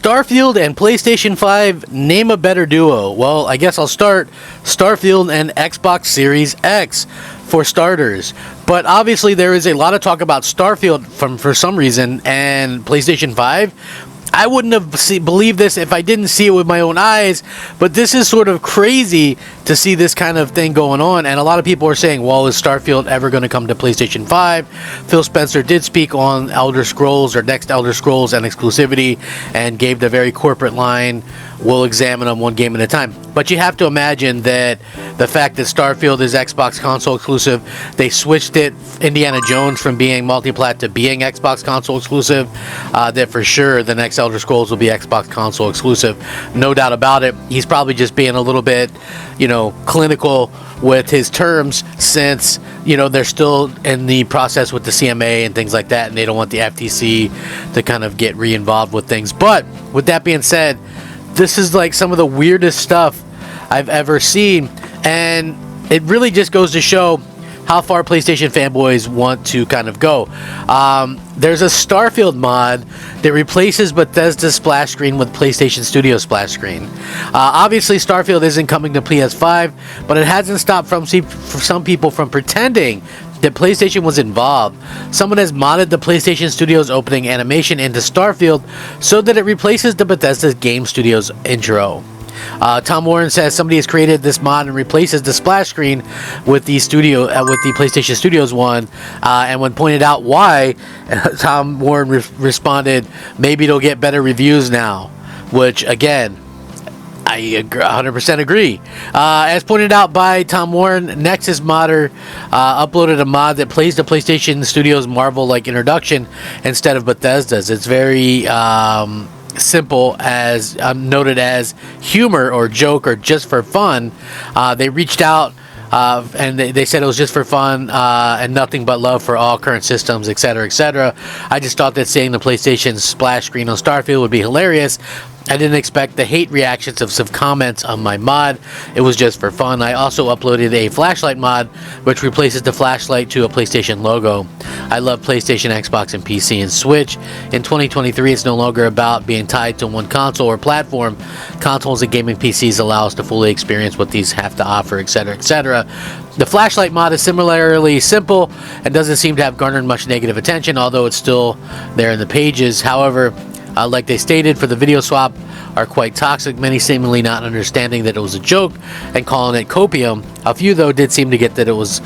Starfield and PlayStation 5, name a better duo. Well, I guess I'll start Starfield and Xbox Series X for starters. But obviously there is a lot of talk about Starfield for some reason and PlayStation 5. I wouldn't have believed this if I didn't see it with my own eyes, but this is sort of crazy to see this kind of thing going on, and a lot of people are saying, well, is Starfield ever going to come to PlayStation 5? Phil Spencer did speak on Elder Scrolls, or next Elder Scrolls, and exclusivity, and gave the very corporate line, we'll examine them one game at a time. But you have to imagine that the fact that Starfield is Xbox console exclusive, they switched it, Indiana Jones, from being multi-plat to being Xbox console exclusive, that for sure the next Elder Scrolls will be Xbox console exclusive. No doubt about it. He's probably just being a little bit, clinical with his terms, since, they're still in the process with the CMA and things like that, and they don't want the FTC to kind of get re-involved with things. But with that being said, this is like some of the weirdest stuff I've ever seen, and it really just goes to show how far PlayStation fanboys want to kind of go. There's a Starfield mod that replaces Bethesda's splash screen with PlayStation Studio splash screen. Obviously, Starfield isn't coming to PS5, but it hasn't stopped some people from pretending that PlayStation was involved. Someone has modded the PlayStation Studios opening animation into Starfield so that it replaces the Bethesda Game Studios intro. Tom Warren says somebody has created this mod and replaces the splash screen with the PlayStation Studios one. And when pointed out why, Tom Warren responded, "Maybe it'll get better reviews now," which again, I 100% agree. As pointed out by Tom Warren, Nexus Modder uploaded a mod that plays the PlayStation Studios Marvel-like introduction instead of Bethesda's. It's very simple, as noted as humor or joke or just for fun. They reached out and they said it was just for fun and nothing but love for all current systems, etc., etc. I just thought that seeing the PlayStation splash screen on Starfield would be hilarious. I didn't expect the hate reactions of some comments on my mod. It was just for fun. I also uploaded a flashlight mod, which replaces the flashlight to a PlayStation logo. I love PlayStation, Xbox, and PC and Switch. In 2023, it's no longer about being tied to one console or platform. Consoles and gaming PCs allow us to fully experience what these have to offer, etc., etc. The flashlight mod is similarly simple and doesn't seem to have garnered much negative attention, although it's still there in the pages. However, like they stated, for the video swap are quite toxic, many seemingly not understanding that it was a joke and calling it copium. A few, though, did seem to get that it was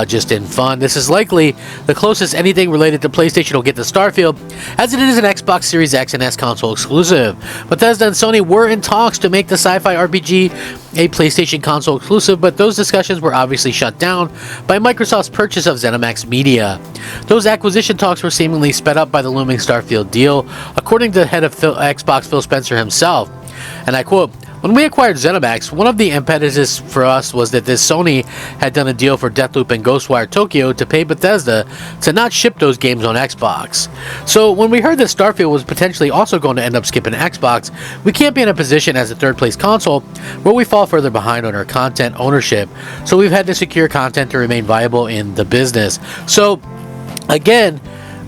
just in fun. This is likely the closest anything related to PlayStation will get to Starfield, as it is an Xbox Series X and S console exclusive. Bethesda and Sony were in talks to make the sci-fi RPG a PlayStation console exclusive, but those discussions were obviously shut down by Microsoft's purchase of ZeniMax Media. Those acquisition talks were seemingly sped up by the looming Starfield deal, according to the head of Xbox, Phil Spencer himself. And I quote, "When we acquired ZeniMax, one of the impetuses for us was that this Sony had done a deal for Deathloop and Ghostwire Tokyo to pay Bethesda to not ship those games on Xbox. So when we heard that Starfield was potentially also going to end up skipping Xbox, we can't be in a position as a third place console where we fall further behind on our content ownership. So we've had to secure content to remain viable in the business." So again,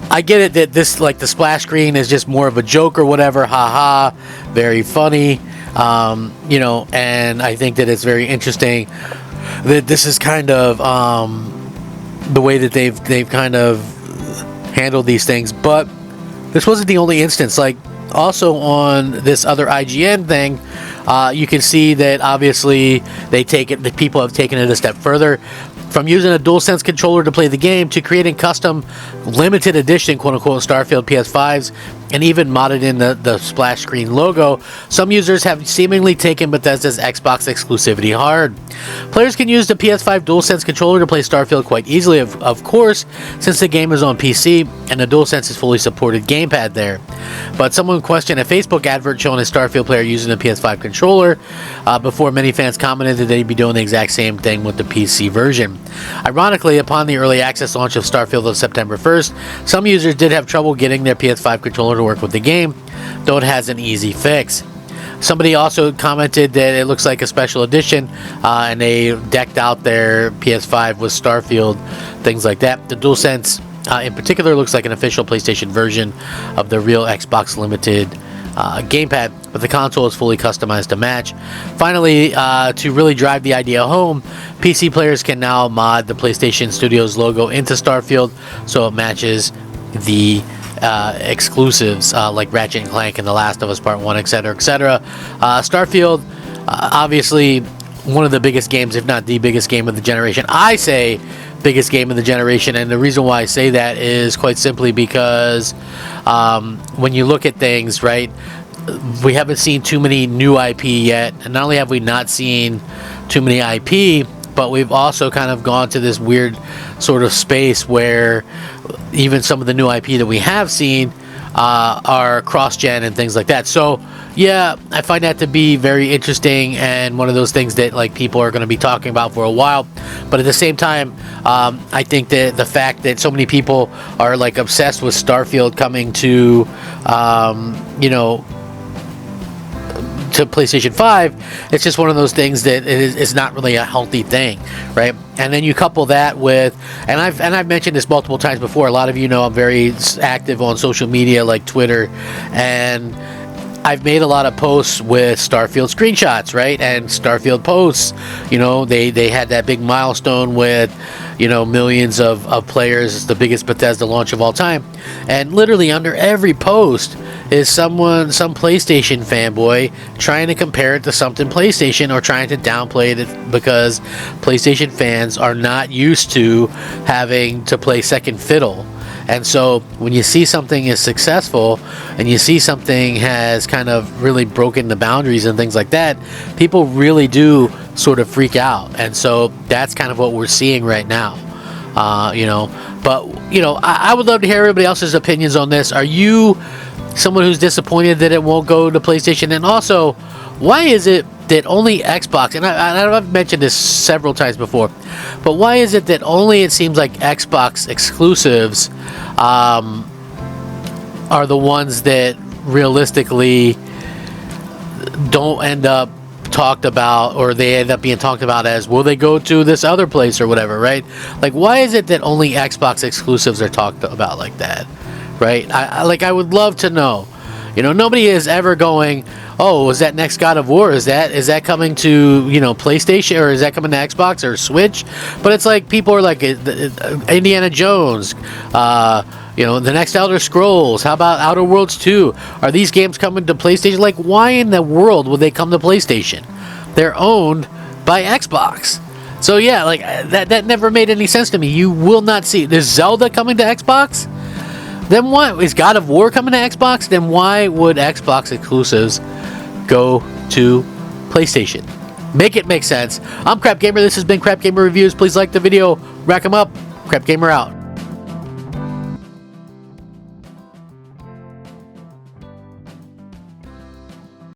I get it that this, like the splash screen, is just more of a joke or whatever, haha, very funny. And I think that it's very interesting that this is kind of the way that they've kind of handled these things. But this wasn't the only instance. Like, also on this other IGN thing, you can see that obviously the people have taken it a step further. From using a DualSense controller to play the game to creating custom limited edition quote-unquote Starfield PS5s and even modded in the splash screen logo, some users have seemingly taken Bethesda's Xbox exclusivity hard. Players can use the PS5 DualSense controller to play Starfield quite easily, of course, since the game is on PC and the DualSense is fully supported gamepad there. But someone questioned a Facebook advert showing a Starfield player using the PS5 controller before many fans commented that they'd be doing the exact same thing with the PC version. Ironically, upon the early access launch of Starfield on September 1st, some users did have trouble getting their PS5 controller to work with the game, though it has an easy fix. Somebody also commented that it looks like a special edition, and they decked out their PS5 with Starfield, things like that. The DualSense in particular looks like an official PlayStation version of the real Xbox Limited gamepad, but the console is fully customized to match. Finally, to really drive the idea home, PC players can now mod the PlayStation Studios logo into Starfield so it matches the exclusives like Ratchet and Clank and The Last of Us Part 1, etc., etc. Starfield, obviously one of the biggest games, if not the biggest game of the generation. I say biggest game of the generation, and the reason why I say that is quite simply because when you look at things, right, we haven't seen too many new IP yet, and not only have we not seen too many IP, but we've also kind of gone to this weird sort of space where even some of the new IP that we have seen are cross-gen and things like that. So yeah, I find that to be very interesting and one of those things that like people are going to be talking about for a while. But at the same time, I think that the fact that so many people are like obsessed with Starfield coming to you know, to PlayStation 5, it's just one of those things that is not really a healthy thing, right? And then you couple that with, and I've mentioned this multiple times before. A lot of you know I'm very active on social media like Twitter, and I've made a lot of posts with Starfield screenshots, right? And Starfield posts, you know, they had that big milestone with, you know, millions of players. It's the biggest Bethesda launch of all time. And literally under every post is some PlayStation fanboy trying to compare it to something PlayStation or trying to downplay it because PlayStation fans are not used to having to play second fiddle. And so when you see something is successful and you see something has kind of really broken the boundaries and things like that, people really do sort of freak out. And so that's kind of what we're seeing right now. You know, but, you know, I would love to hear everybody else's opinions on this. Are you someone who's disappointed that it won't go to PlayStation? And also, why is it that only Xbox, and I've mentioned this several times before, but why is it that only it seems like Xbox exclusives are the ones that realistically don't end up talked about, or they end up being talked about as, will they go to this other place or whatever, right? Like, why is it that only Xbox exclusives are talked about like that, right? I would love to know. You know, nobody is ever going, oh, is that next God of War? Is that coming to, you know, PlayStation, or is that coming to Xbox or Switch? But it's like people are like Indiana Jones, you know, the next Elder Scrolls. How about Outer Worlds 2? Are these games coming to PlayStation? Like, why in the world would they come to PlayStation? They're owned by Xbox. So yeah, like that never made any sense to me. You will not see. There's Zelda coming to Xbox? Then what? Is God of War coming to Xbox? Then why would Xbox exclusives go to PlayStation? Make it make sense. I'm Crap Gamer. This has been Crap Gamer Reviews. Please like the video. Rack 'em up. Crap Gamer out.